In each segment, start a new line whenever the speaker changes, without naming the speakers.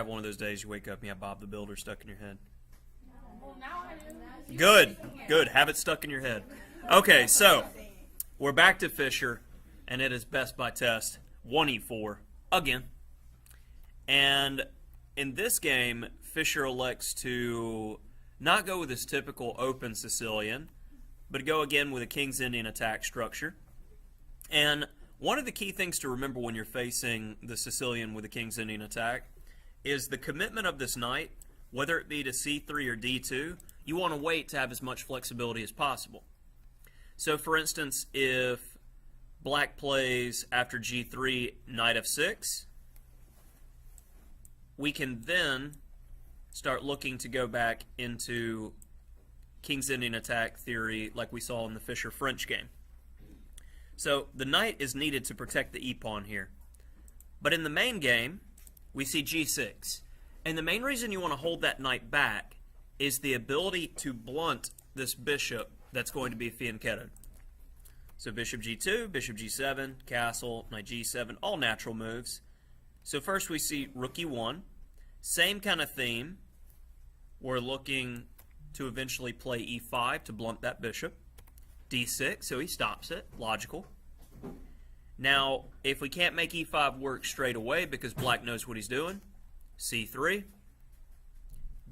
have one of those days you wake up and you have Bob the Builder stuck in your head?
Well, now I do.
Good, good. Have it stuck in your head. Okay, so we're back to Fischer, and it is best by test 1e4 again. And in this game, Fischer elects to not go with his typical open Sicilian, but go again with a King's Indian attack structure. And one of the key things to remember when you're facing the Sicilian with a King's Indian attack is the commitment of this knight, whether it be to c3 or d2, you want to wait to have as much flexibility as possible. So for instance, if black plays after g3, knight f6, we can then start looking to go back into King's Indian attack theory like we saw in the Fischer-French game. So the knight is needed to protect the e-pawn here. But in the main game, we see g6. And the main reason you want to hold that knight back is the ability to blunt this bishop that's going to be fianchettoed. So bishop g2, bishop g7, castle, knight g7, all natural moves. So first we see rook e1. Same kind of theme. We're looking to eventually play e5 to blunt that bishop. d6, so he stops it. Logical. Now, if we can't make e5 work straight away because black knows what he's doing, c3,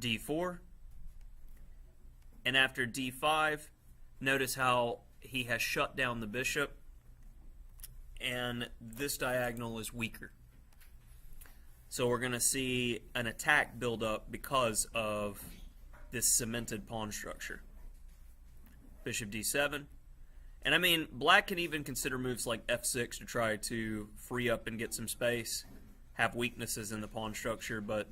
d4, and after d5, notice how he has shut down the bishop, and this diagonal is weaker. So we're going to see an attack build up because of this cemented pawn structure. Bishop d7. And I mean, black can even consider moves like f6 to try to free up and get some space, have weaknesses in the pawn structure, but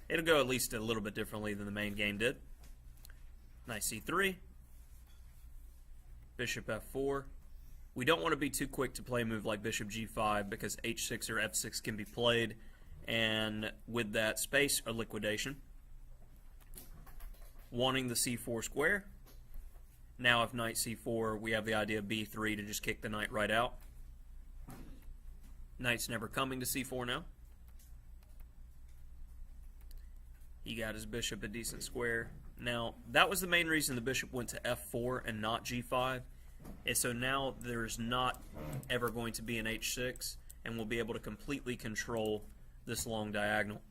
it'll go at least a little bit differently than the main game did. Knight c3. Bishop f4. We don't want to be too quick to play a move like bishop g5 because h6 or f6 can be played, and with that, space or liquidation. Wanting the c4 square. Now if knight c4, we have the idea of b3 to just kick the knight right out. Knight's never coming to c4 now. He got his bishop a decent square. Now, that was the main reason the bishop went to f4 and not g5. And so now there's not ever going to be an h6, and we'll be able to completely control this long diagonal.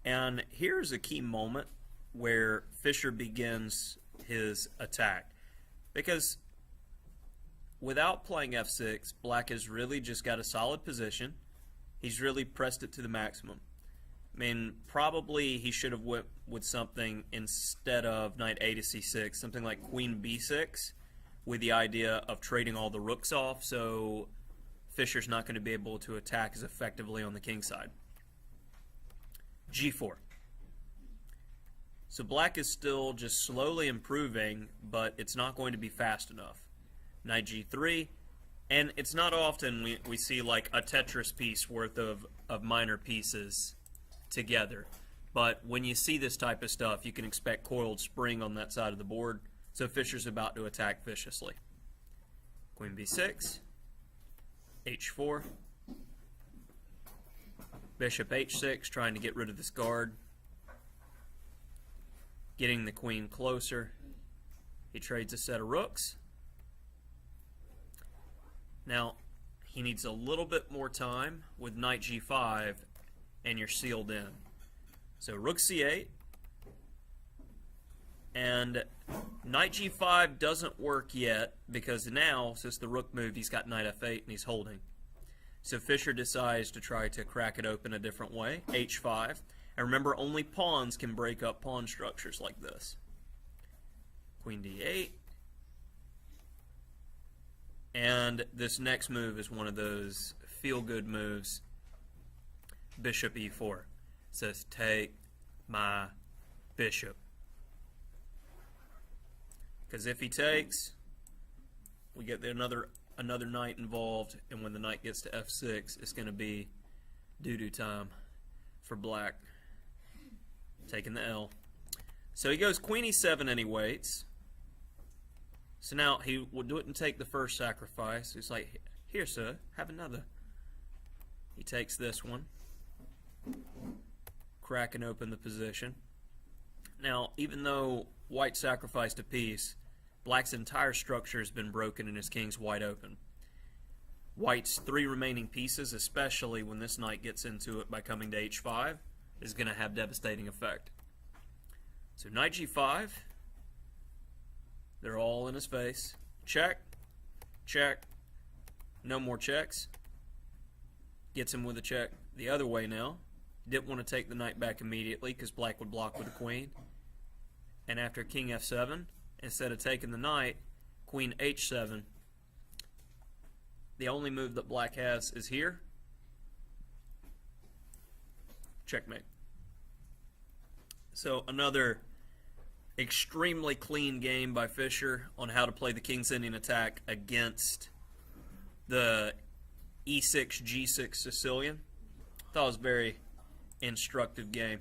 And here's a key moment where Fischer begins his attack. Because without playing f6, black has really just got a solid position. He's really pressed it to the maximum. I mean, probably he should have went with something instead of knight a to c6, something like queen b6, with the idea of trading all the rooks off, so Fischer's not going to be able to attack as effectively on the king side. g4. So black is still just slowly improving, but it's not going to be fast enough. Knight g3, and it's not often we see like a Tetris piece worth of minor pieces together. But when you see this type of stuff, you can expect coiled spring on that side of the board. So Fischer's about to attack viciously. Queen b6, h4, bishop h6, trying to get rid of this guard. Getting the queen closer. He trades a set of rooks. Now, he needs a little bit more time with knight g5, and you're sealed in. So rook c8, and knight g5 doesn't work yet because now, since the rook moved, he's got knight f8 and he's holding. So Fischer decides to try to crack it open a different way, h5. And remember, only pawns can break up pawn structures like this. Queen d8. And this next move is one of those feel-good moves. Bishop e4. It says, take my bishop. Because if he takes, we get another knight involved, and when the knight gets to f6, it's going to be doo-doo time for black. Taking the L. So he goes queen e7 and he waits. So now he wouldn't take the first sacrifice. He's like, here, sir, have another. He takes this one, cracking open the position. Now, even though white sacrificed a piece, black's entire structure has been broken and his king's wide open. White's 3 remaining pieces, especially when this knight gets into it by coming to h5, is going to have devastating effect. So knight g5, they're all in his face. Check, check, no more checks. Gets him with a check the other way now. Didn't want to take the knight back immediately because black would block with the queen. And after king f7, instead of taking the knight, queen h7. The only move that black has is here. Checkmate. So another extremely clean game by Fischer on how to play the King's Indian attack against the e6, g6 Sicilian. Thought it was a very instructive game.